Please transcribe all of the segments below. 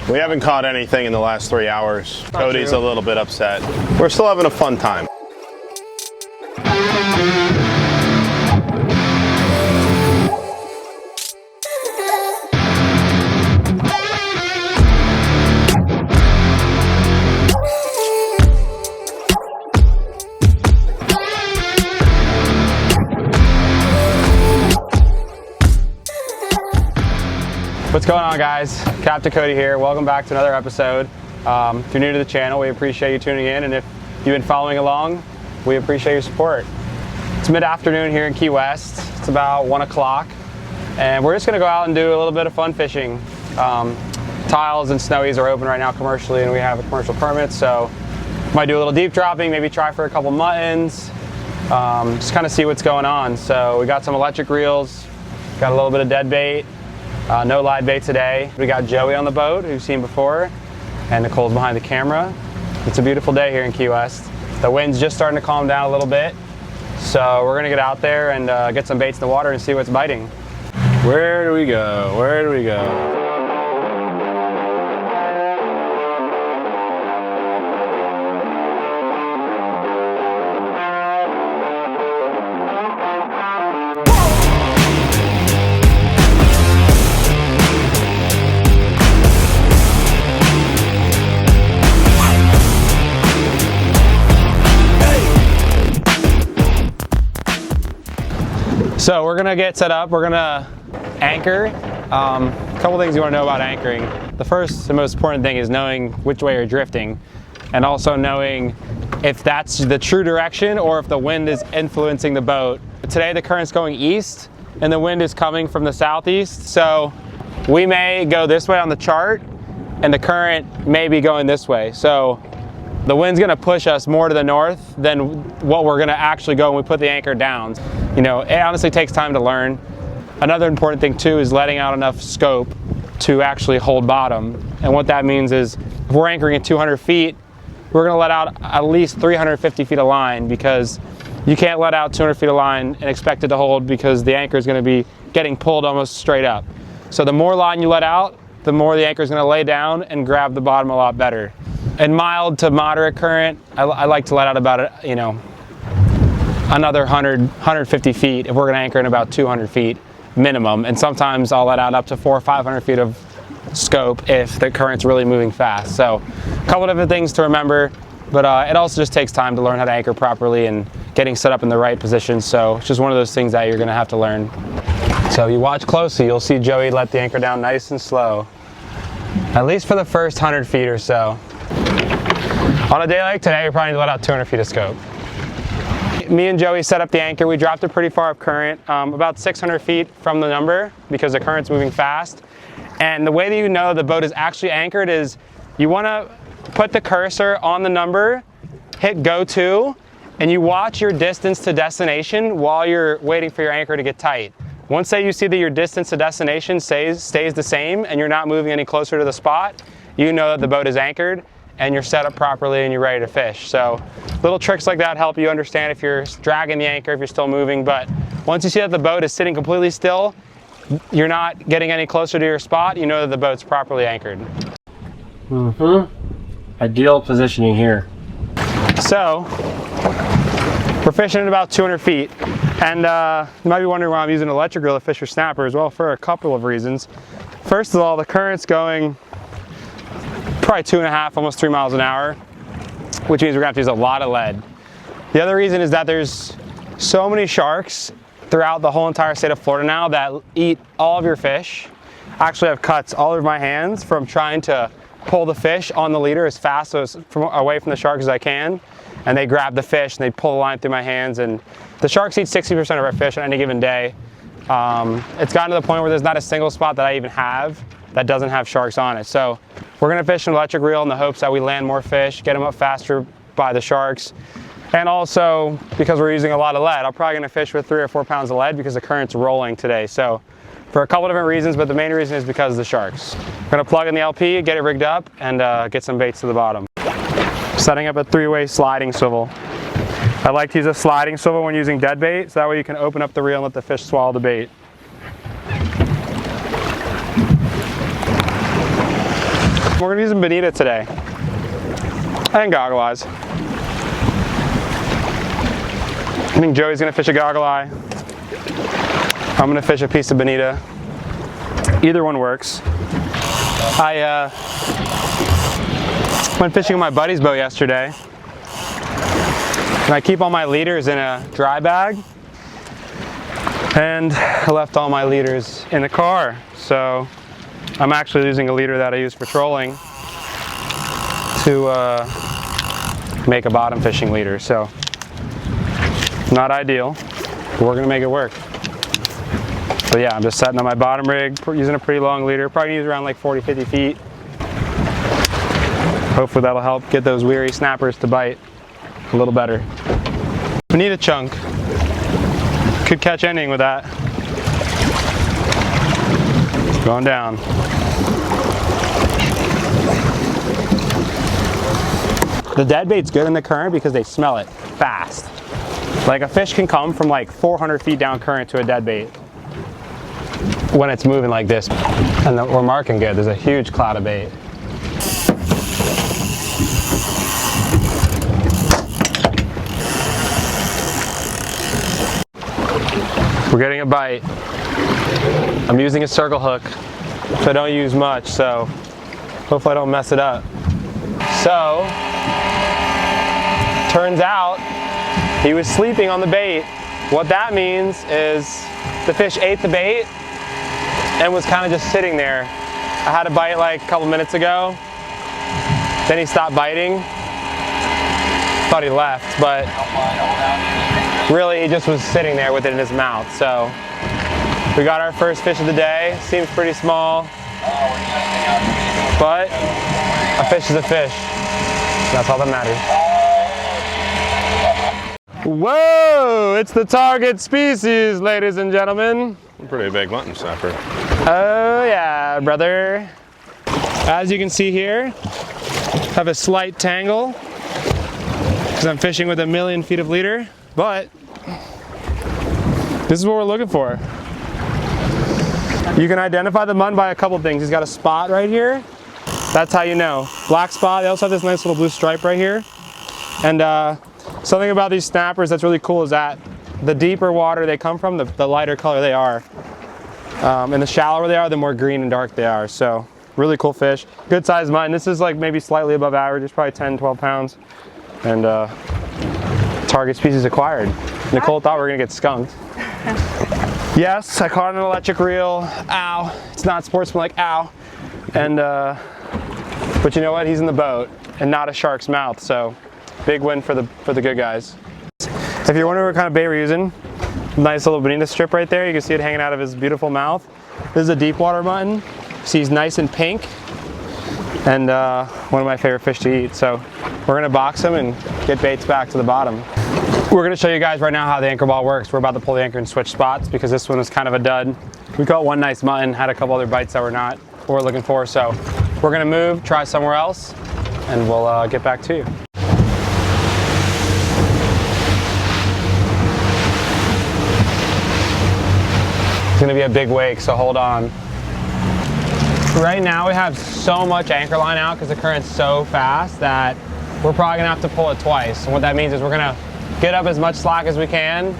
We haven't caught anything in the last 3 hours. Not Cody's true. a little bit upset. We're still having a fun time. What's going on, guys? Captain Cody here. Welcome back to another episode. If you're new to the channel, we appreciate you tuning in, and if you've been following along, we appreciate your support. It's mid-afternoon here in Key West. It's about 1 o'clock, and we're just gonna go out and do a little bit of fun fishing. Tiles and snowies are open right now commercially, and we have a commercial permit, so might do a little deep dropping, maybe try for a couple muttons, just kind of see what's going on. So we got some electric reels, got a little bit of dead bait. No live bait today. We got Joey on the boat, who you've seen before, and Nicole's behind the camera. It's a beautiful day here in Key West. The wind's just starting to calm down a little bit, so we're gonna get out there and get some baits in the water and see what's biting. Where do we go? Where do we go? So we're gonna get set up, we're gonna anchor. A couple things you wanna know about anchoring. The first and most important thing is knowing which way you're drifting, and also knowing if that's the true direction or if the wind is influencing the boat. Today the current's going east and the wind is coming from the southeast, so we may go this way on the chart and the current may be going this way. So the wind's gonna push us more to the north than what we're gonna actually go when we put the anchor down. You know, it honestly takes time to learn. Another important thing too is letting out enough scope to actually hold bottom. And what that means is if we're anchoring at 200 feet, we're gonna let out at least 350 feet of line, because you can't let out 200 feet of line and expect it to hold, because the anchor is gonna be getting pulled almost straight up. So the more line you let out, the more the anchor is gonna lay down and grab the bottom a lot better. In mild to moderate current, I like to let out about, another 150 feet if we're gonna anchor in about 200 feet minimum. And sometimes I'll let out up to 400 or 500 feet of scope if the current's really moving fast. So a couple different things to remember, but it also just takes time to learn how to anchor properly and getting set up in the right position. So it's just one of those things that you're gonna have to learn. So if you watch closely, you'll see Joey let the anchor down nice and slow, at least for the first 100 feet or so. On a day like today, we probably need to let out 200 feet of scope. Me and Joey set up the anchor. We dropped it pretty far up current, about 600 feet from the number, because the current's moving fast. And the way that you know the boat is actually anchored is you want to put the cursor on the number, hit go to, and you watch your distance to destination while you're waiting for your anchor to get tight. Once that you see that your distance to destination stays the same and you're not moving any closer to the spot, you know that the boat is anchored and you're set up properly and you're ready to fish. So little tricks like that help you understand if you're dragging the anchor, if you're still moving. But once you see that the boat is sitting completely still, you're not getting any closer to your spot, you know that the boat's properly anchored. Ideal positioning here. So we're fishing at about 200 feet. And you might be wondering why I'm using an electric reel to fish for snapper as well, for a couple of reasons. First of all, the current's going probably 2.5, almost 3 miles an hour, which means we're gonna have to use a lot of lead. The other reason is that there's so many sharks throughout the whole entire state of Florida now that eat all of your fish. I actually have cuts all over my hands from trying to pull the fish on the leader as fast away from the sharks as I can. And they grab the fish and they pull the line through my hands. And the sharks eat 60% of our fish on any given day. It's gotten to the point where there's not a single spot that I even have that doesn't have sharks on it. So we're gonna fish an electric reel in the hopes that we land more fish, get them up faster by the sharks. And also, because we're using a lot of lead, I'm probably gonna fish with 3 or 4 pounds of lead because the current's rolling today. So for a couple different reasons, but the main reason is because of the sharks. We're gonna plug in the LP, get it rigged up, and get some baits to the bottom. Setting up a 3-way sliding swivel. I like to use a sliding swivel when using dead bait, so that way you can open up the reel and let the fish swallow the bait. We're gonna use some bonita today. And goggle eyes. I think Joey's gonna fish a goggle eye. I'm gonna fish a piece of bonita. Either one works. I went fishing with my buddy's boat yesterday. And I keep all my leaders in a dry bag. And I left all my leaders in the car. So I'm actually using a leader that I use for trolling to make a bottom fishing leader. So not ideal, but we're gonna make it work. But yeah, I'm just setting up my bottom rig, using a pretty long leader. Probably use around like 40, 50 feet. Hopefully that'll help get those weary snappers to bite a little better. Bonita chunk. Could catch anything with that. Going down. The dead bait's good in the current because they smell it fast. Like a fish can come from like 400 feet down current to a dead bait when it's moving like this. And we're marking good. There's a huge cloud of bait. We're getting a bite. I'm using a circle hook, which I don't use much, so hopefully I don't mess it up. So, turns out he was sleeping on the bait. What that means is the fish ate the bait and was kind of just sitting there. I had a bite like a couple minutes ago. Then he stopped biting. Thought he left, but really he just was sitting there with it in his mouth. So we got our first fish of the day. Seems pretty small, but a fish is a fish. That's all that matters. Whoa, it's the target species, ladies and gentlemen. Pretty big mutton snapper. Oh yeah, brother. As you can see here, have a slight tangle because I'm fishing with 1,000,000 feet of leader, but this is what we're looking for. You can identify the mutton by a couple things. He's got a spot right here. That's how you know. Black spot. They also have this nice little blue stripe right here. And something about these snappers that's really cool is that the deeper water they come from, the lighter color they are. And the shallower they are, the more green and dark they are. So really cool fish. Good sized mutton. This is like maybe slightly above average. It's probably 10, 12 pounds. And target species acquired. Nicole thought we were gonna get skunked. Yes, I caught an electric reel. Ow. It's not sportsmanlike. Ow. And but you know what? He's in the boat and not a shark's mouth. So big win for the good guys. If you're wondering what kind of bait we're using, nice little bonita strip right there. You can see it hanging out of his beautiful mouth. This is a deep water mutton. See, he's nice and pink, and one of my favorite fish to eat. So we're gonna box him and get baits back to the bottom. We're gonna show you guys right now how the anchor ball works. We're about to pull the anchor and switch spots because this one is kind of a dud. We caught one nice mutton, had a couple other bites that were not what we're looking for. So we're gonna move, try somewhere else, and we'll get back to you. It's gonna be a big wake, so hold on. Right now we have so much anchor line out because the current's so fast that we're probably gonna have to pull it twice. And what that means is we're gonna get up as much slack as we can,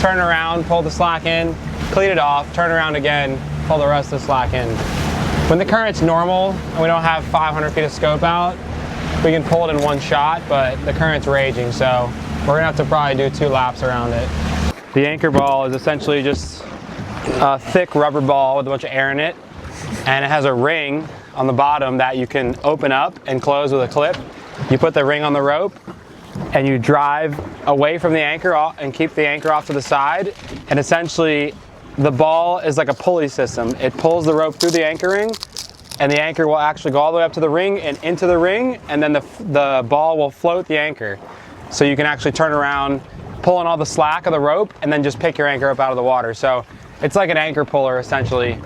turn around, pull the slack in, cleat it off, turn around again, pull the rest of the slack in. When the current's normal and we don't have 500 feet of scope out, we can pull it in one shot, but the current's raging, so we're gonna have to probably do 2 laps around it. The anchor ball is essentially just a thick rubber ball with a bunch of air in it, and it has a ring on the bottom that you can open up and close with a clip. You put the ring on the rope and you drive away from the anchor and keep the anchor off to the side, and essentially the ball is like a pulley system. It pulls the rope through the anchor ring, and the anchor will actually go all the way up to the ring and into the ring, and then the ball will float the anchor. So you can actually turn around, pull in all the slack of the rope, and then just pick your anchor up out of the water. So it's like an anchor puller essentially,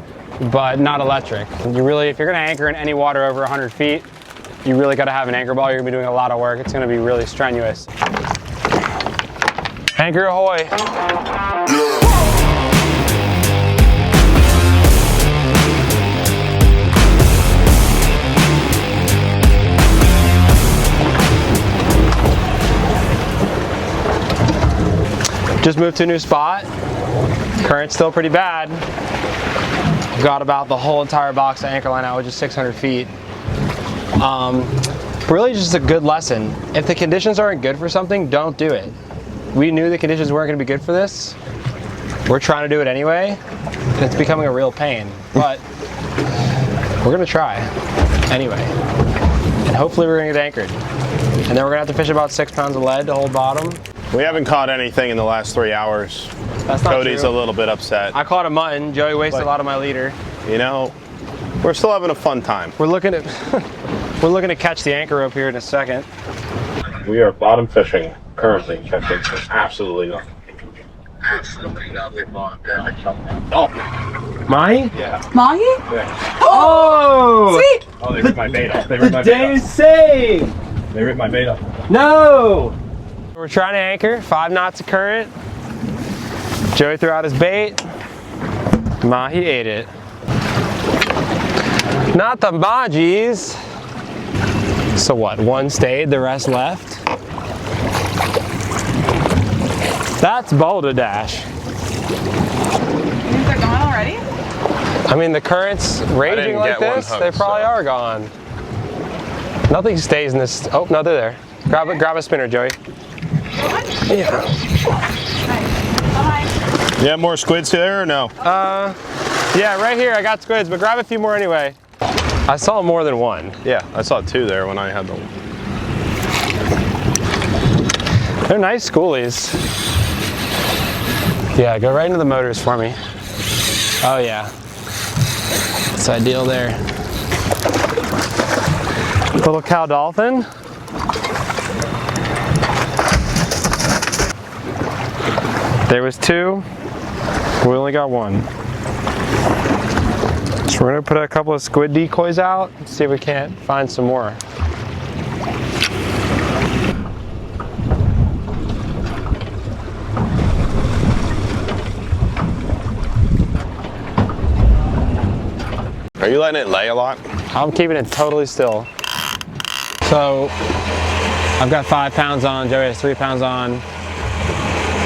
but not electric. If you're gonna anchor in any water over 100 feet, you really gotta have an anchor ball. You're gonna be doing a lot of work. It's gonna be really strenuous. Anchor ahoy. Just moved to a new spot. Current's still pretty bad. Got about the whole entire box of anchor line out, which is 600 feet. Really just a good lesson. If the conditions aren't good for something, don't do it. We knew the conditions weren't going to be good for this. We're trying to do it anyway. It's becoming a real pain, but we're going to try anyway. And hopefully we're going to get anchored. And then we're going to have to fish about 6 pounds of lead to hold bottom. We haven't caught anything in the last 3 hours. That's not Cody's true. a little bit upset. I caught a mutton. Joey wasted a lot of my leader. You know, we're still having a fun time. We're looking at we're looking to catch the anchor rope here in a second. We are bottom fishing currently, catching absolutely nothing. Oh, Mahi? Yeah. Mahi? Oh! Sweet! Oh, they ripped my bait off. They ripped The my day bait is off. saved! They ripped my bait off. No! We're trying to anchor, 5 knots of current. Joey threw out his bait. Mahi ate it. Not the Mahis. So what, 1 stayed, the rest left? That's Balderdash. You think they're gone already? I mean, the current's raging didn't like get one this, hook, they probably so. are gone. Nothing stays in this. Oh, no, they're there. Grab a spinner, Joey. Yeah. Bye. You have more squids there or no? Yeah, right here, I got squids, but grab a few more anyway. I saw more than one. Yeah, I saw 2 there when I had them. They're nice schoolies. Yeah, go right into the motors for me. Oh yeah. It's ideal there. Little cow dolphin. There was 2. We only got 1. So we're gonna put a couple of squid decoys out, see if we can't find some more. Are you letting it lay a lot? I'm keeping it totally still. So I've got 5 pounds on, Joey has 3 pounds on.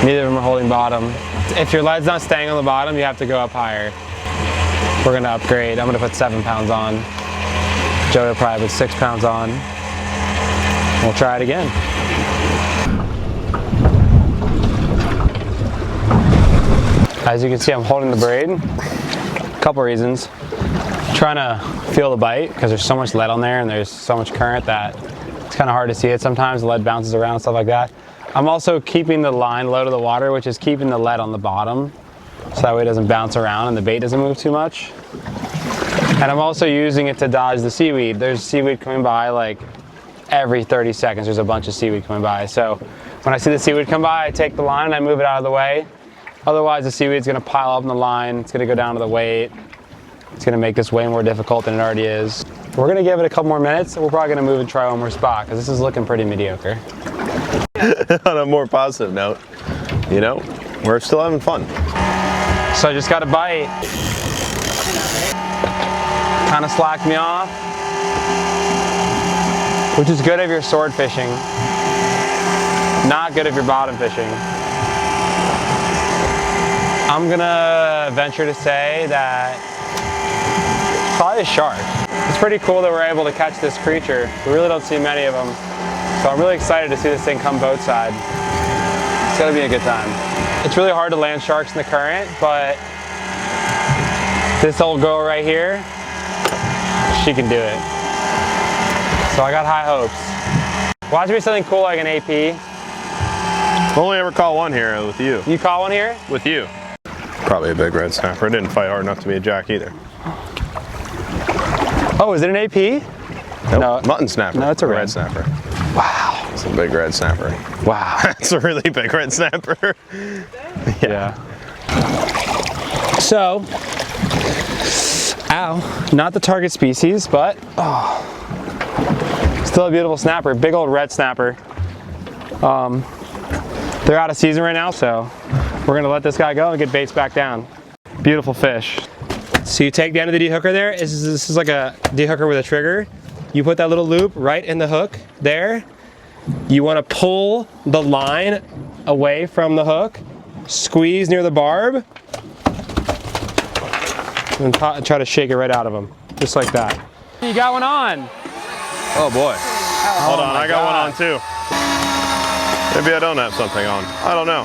Neither of them are holding bottom. If your lead's not staying on the bottom, you have to go up higher. We're gonna upgrade. I'm gonna put 7 pounds on. Joey will probably put 6 pounds on. We'll try it again. As you can see, I'm holding the braid. A couple reasons. Trying to feel the bite because there's so much lead on there and there's so much current that it's kind of hard to see it sometimes. The lead bounces around and stuff like that. I'm also keeping the line low to the water, which is keeping the lead on the bottom so that way it doesn't bounce around and the bait doesn't move too much. And I'm also using it to dodge the seaweed. There's seaweed coming by like every 30 seconds. There's a bunch of seaweed coming by. So when I see the seaweed come by, I take the line and I move it out of the way. Otherwise the seaweed's gonna pile up in the line. It's gonna go down to the weight. It's gonna make this way more difficult than it already is. We're gonna give it a couple more minutes and we're probably gonna move and try one more spot because this is looking pretty mediocre. On a more positive note, you know, we're still having fun. So I just got a bite. Kind of slacked me off, which is good if you're sword fishing. Not good if you're bottom fishing. I'm gonna venture to say that it's probably a shark. It's pretty cool that we're able to catch this creature. We really don't see many of them. So I'm really excited to see this thing come boat side. It's gonna be a good time. It's really hard to land sharks in the current, but this old girl right here, she can do it. So I got high hopes. Watch me something cool like an AP. Only ever caught one here with you. You caught one here? With you. Probably a big red snapper. It didn't fight hard enough to be a jack either. Oh, is it an AP? Nope. No. Mutton snapper. No, it's a red snapper. Wow. It's a big red snapper. Wow. It's a really big red snapper. Yeah. So, ow, not the target species, but still a beautiful snapper, big old red snapper. They're out of season right now, so we're gonna let this guy go and get baits back down. Beautiful fish. So you take the end of the de-hooker there. This is like a de-hooker with a trigger. You put that little loop right in the hook there. You want to pull the line away from the hook squeeze near the barb, and try to shake it right out of them, just like that. You got one on. Oh boy. Hold on, I got one on God. too. Maybe I don't have something on. I don't know.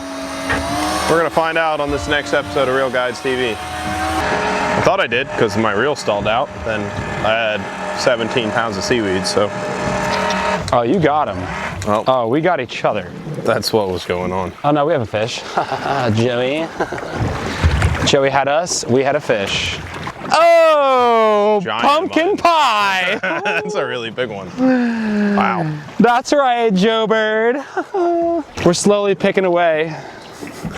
We're gonna find out on this next episode of Reel Guides TV. I thought I did because my reel stalled out. Then I had 17 pounds of seaweed, so. Oh, you got him. Well, Oh, we got each other. that's what was going on. Oh no, we have a fish. Joey. Joey had us, we had a fish. Oh, Giant pumpkin mutton. pie. That's a really big one. Wow. That's right, Joe Bird. We're slowly picking away.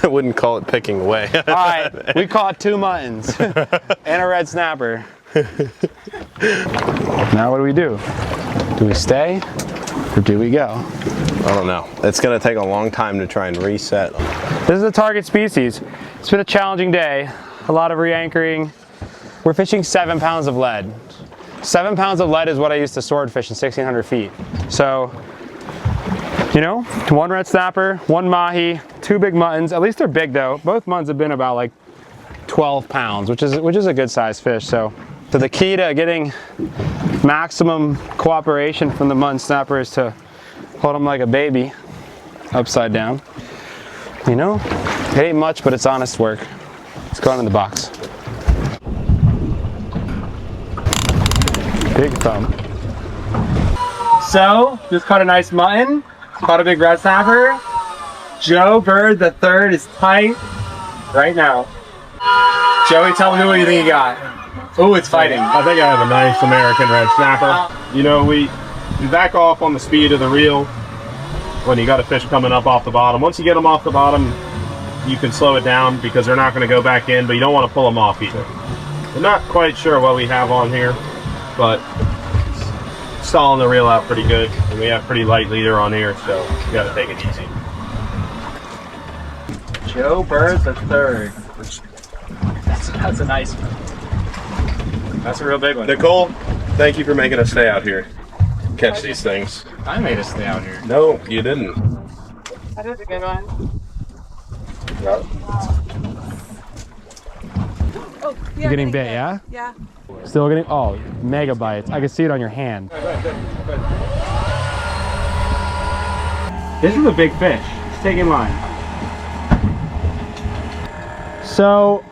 I wouldn't call it picking away. All right, we caught 2 muttons and a red snapper. Now what do? Do we stay or do we go? I don't know. It's gonna take a long time to try and reset. This is a target species. It's been a challenging day. A lot of re-anchoring. We're fishing 7 pounds of lead. 7 pounds of lead is what I used to swordfish in 1,600 feet. So, you know, 1 red snapper, 1 mahi, 2 big muttons. At least they're big though. Both muttons have been about like 12 pounds, which is a good sized fish. So the key to getting maximum cooperation from the mutton snapper is to hold them like a baby, upside down. You know, it ain't much, but it's honest work. Let's go on in the box. Big thumb. So, just caught a nice mutton. Caught a big red snapper. Joe Bird the third is tight right now. Joey, tell me what you think you got. Oh, it's fighting. I think I have a nice American red snapper. You know, we back off on the speed of the reel when you got a fish coming up off the bottom. Once you get them off the bottom, you can slow it down because they're not going to go back in, but you don't want to pull them off either. I'm not quite sure what we have on here, but stalling the reel out pretty good, and we have pretty light leader on here, so you got to take it easy. Joe Bird the third. That's a nice one. That's a real big one. Nicole, thank you for making us stay out here. Catch these things. I made us stay out here. No, you didn't. That is a good one. Oh, yeah, You're getting bit, yeah? Yeah. Still getting, oh, mega bites. I can see it on your hand. This is a big fish. It's taking line. So,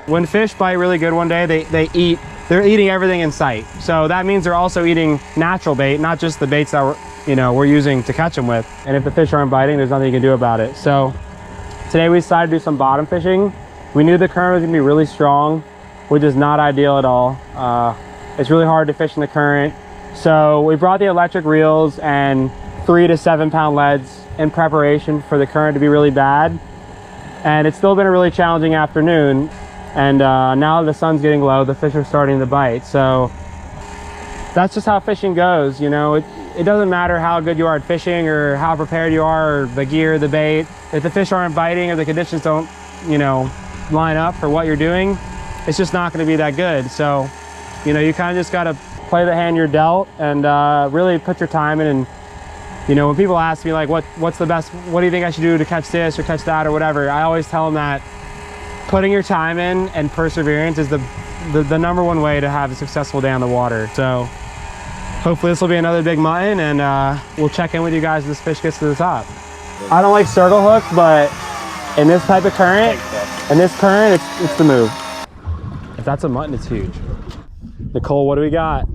when fish bite really good one day, they're eating everything in sight. So that means they're also eating natural bait, not just the baits that we're using to catch them with. And if the fish aren't biting, there's nothing you can do about it. So today we decided to do some bottom fishing. We knew the current was gonna be really strong, which is not ideal at all. It's really hard to fish in the current. So we brought the electric reels and 3 to 7 pound leads in preparation for the current to be really bad. And it's still been a really challenging afternoon. And now the sun's getting low, the fish are starting to bite. So that's just how fishing goes. You know, it doesn't matter how good you are at fishing or how prepared you are, or the gear, the bait. If the fish aren't biting or the conditions don't, line up for what you're doing, it's just not going to be that good. So, you kind of just got to play the hand you're dealt and really put your time in. And when people ask me like, what's the best, what do you think I should do to catch this or catch that or whatever, I always tell them that putting your time in and perseverance is the number one way to have a successful day on the water. So hopefully this will be another big mutton, and we'll check in with you guys as this fish gets to the top. I don't like circle hooks, but in this type of current, it's the move. If that's a mutton, it's huge. Nicole, what do we got?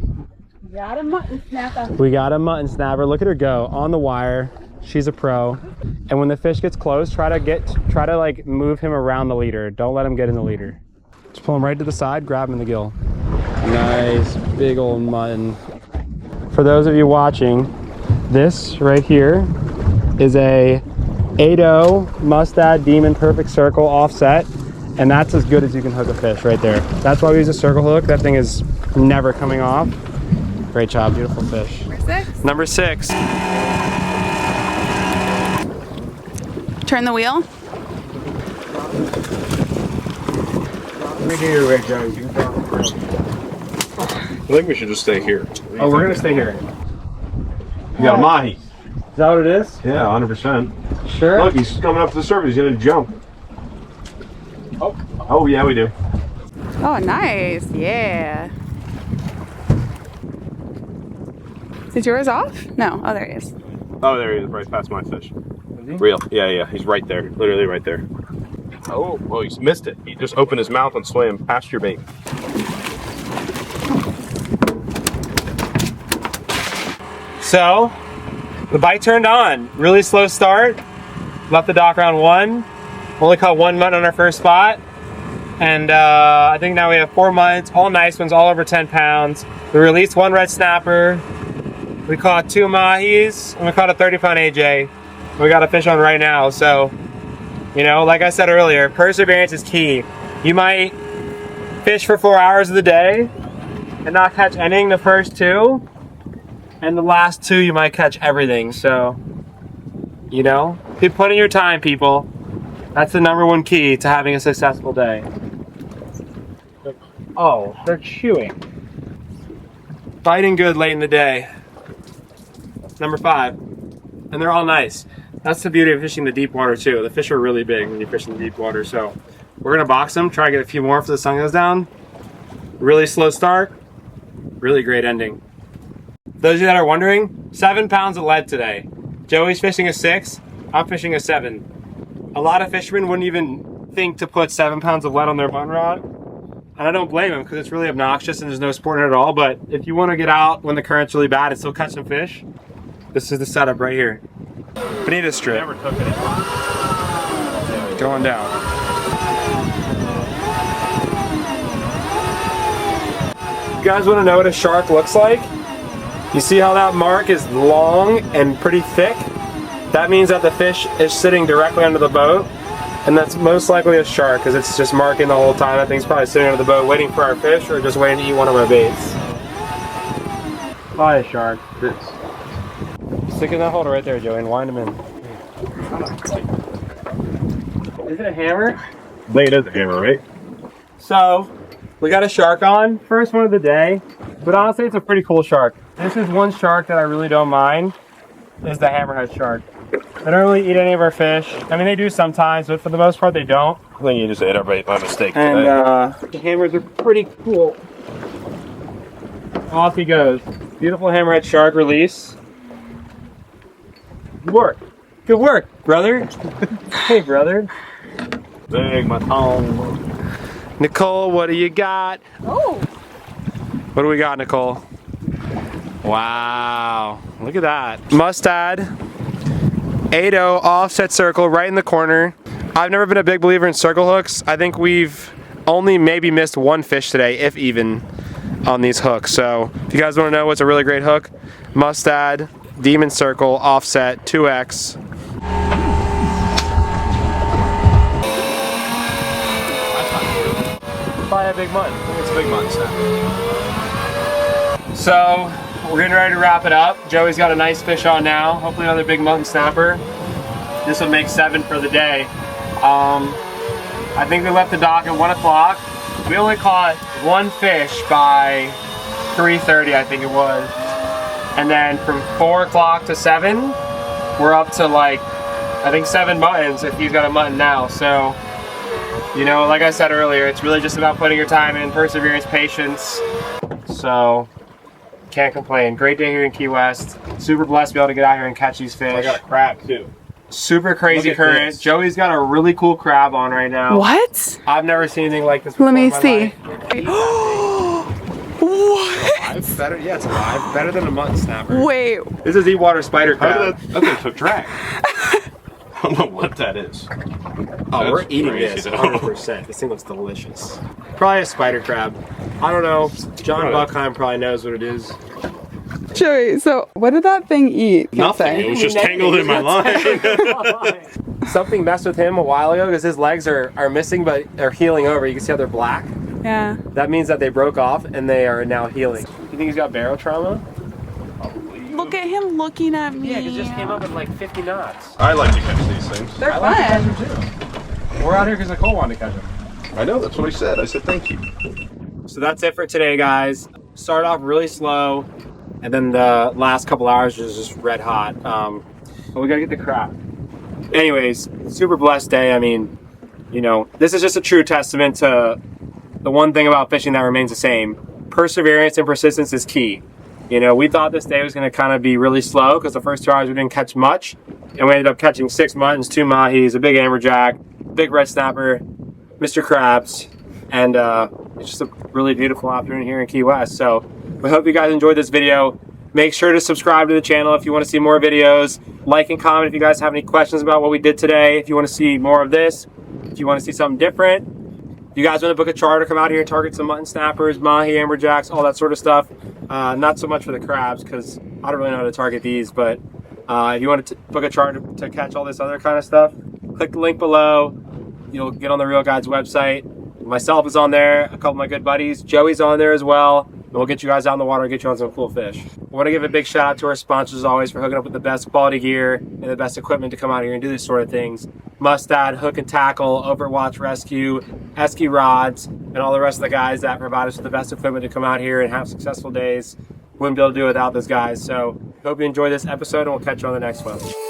Got a mutton snapper. We got a mutton snapper. Look at her go on the wire. She's a pro. And when the fish gets close, try to like move him around the leader. Don't let him get in the leader. Just pull him right to the side, grab him in the gill. Nice big old mutton. For those of you watching, this right here is a 8.0 Mustad Demon Perfect Circle offset, and that's as good as you can hook a fish right there. That's why we use a circle hook. That thing is never coming off. Great job, beautiful fish. Number 6. Number 6. Turn the wheel. Let me get your way, Joe. I think we should just stay here. Oh, we're gonna stay here. You got a mahi. Is that what it is? Yeah, 100%. Sure. Look, he's coming up to the surface. He's gonna jump. Oh yeah, we do. Oh, nice. Yeah. Is yours off? No. Oh, there he is. Oh, there he is, right past my fish. Real. Yeah. He's right there. Literally right there. Oh, well, he's missed it. He just opened his mouth and swam past your bait. So, the bite turned on. Really slow start. Left the dock around 1. Only caught 1 mutton on our first spot. And I think now we have 4 muttons, all nice ones, all over 10 pounds. We released 1 red snapper. We caught 2 mahis, and we caught a 30-pound AJ. We got a fish on right now. So, you know, like I said earlier, perseverance is key. You might fish for 4 hours of the day and not catch anything the first 2. And the last 2, you might catch everything. So, you know, keep putting your time, people. That's the #1 key to having a successful day. Oh, they're chewing. Biting good late in the day. Number 5. And they're all nice. That's the beauty of fishing the deep water too. The fish are really big when you fish in the deep water. So we're gonna box them, try to get a few more if the sun goes down. Really slow start, really great ending. Those of you that are wondering, 7 pounds of lead today. Joey's fishing a 6, I'm fishing a 7. A lot of fishermen wouldn't even think to put 7 pounds of lead on their bun rod. And I don't blame them because it's really obnoxious and there's no sport in it at all. But if you want to get out when the current's really bad and still catch some fish, this is the setup right here. Bonita strip. Never took it. Going down. You guys want to know what a shark looks like? You see how that mark is long and pretty thick? That means that the fish is sitting directly under the boat, and that's most likely a shark because it's just marking the whole time. That thing's probably sitting under the boat waiting for our fish or just waiting to eat one of our baits. Probably a shark. Stick in that holder right there, Joey, and wind them in. Is it a hammer? Blade is a hammer, right? So, we got a shark on, first one of the day, but honestly it's a pretty cool shark. This is one shark that I really don't mind, is the hammerhead shark. They don't really eat any of our fish. I mean, they do sometimes, but for the most part they don't. I think you just ate our bait by mistake And today. the hammers are pretty cool. Off he goes. Beautiful hammerhead shark release. Good work. Good work, brother. Hey, brother. Big mutton. Nicole, what do you got? Oh. What do we got, Nicole? Wow, look at that. Mustad, 8-0 offset circle right in the corner. I've never been a big believer in circle hooks. I think we've only maybe missed 1 fish today, if even, on these hooks. So if you guys want to know what's a really great hook, Mustad, Demon Circle, offset, 2X. Probably a big mutton. I think it's a big mutton snapper. So we're getting ready to wrap it up. Joey's got a nice fish on now. Hopefully another big mutton snapper. This will make 7 for the day. I think we left the dock at 1 o'clock. We only caught 1 fish by 3:30, I think it was. And then from 4 o'clock to 7, we're up to like, I think 7 muttons if he's got a mutton now. So, you know, like I said earlier, it's really just about putting your time in, perseverance, patience. So, can't complain. Great day here in Key West. Super blessed to be able to get out here and catch these fish. I got a crab too. Super crazy Look at current. this. Joey's got a really cool crab on right now. What? I've never seen anything like this before. Let me in my see. life. What? Better, yeah, it's alive. Better than a mutton snapper. Wait. This is deep water spider How crab. did that? Okay, took track. I don't know what that is. Oh, we're That's eating crazy, this though. 100%. This thing looks delicious. Probably a spider crab. I don't know. John Buckheim probably knows what it is. Joey, so what did that thing eat? Can't Nothing. say. It was just tangled in my line. Something messed with him a while ago because his legs are missing but are healing over. You can see how they're black. Yeah. That means that they broke off and they are now healing. You think he's got barrel trauma? Look at him looking at me. Yeah, he just came up at like 50 knots. I like to catch these things. They're fun. We're out here because Nicole wanted to catch him. I know, that's what I said. I said thank you. So that's it for today, guys. Started off really slow, and then the last couple hours was just red hot. but we gotta get the crab. Anyways, super blessed day. I mean, you know, this is just a true testament to the one thing about fishing that remains the same. Perseverance and persistence is key. You know, we thought this day was going to kind of be really slow because the first 2 hours we didn't catch much, and we ended up catching 6 muttons, 2 mahis, a big amberjack, big red snapper, Mr. Krabs, and it's just a really beautiful afternoon here in Key West. So we hope you guys enjoyed this video. Make sure to subscribe to the channel if you want to see more videos. Like and comment if you guys have any questions about what we did today. If you want to see more of this, if you want to see something different. If you guys want to book a charter, come out here and target some mutton snappers, mahi, amberjacks, all that sort of stuff. Not so much for the crabs because I don't really know how to target these, but if you want to book a charter to catch all this other kind of stuff, click the link below. You'll get on the Real Guides website. Myself is on there, a couple of my good buddies. Joey's on there as well. And we'll get you guys out in the water and get you on some cool fish. I want to give a big shout out to our sponsors as always for hooking up with the best quality gear and the best equipment to come out here and do this sort of things. Mustad, Hook and Tackle, Overwatch Rescue, Esky Rods, and all the rest of the guys that provide us with the best equipment to come out here and have successful days. Wouldn't be able to do it without those guys. So hope you enjoyed this episode and we'll catch you on the next one.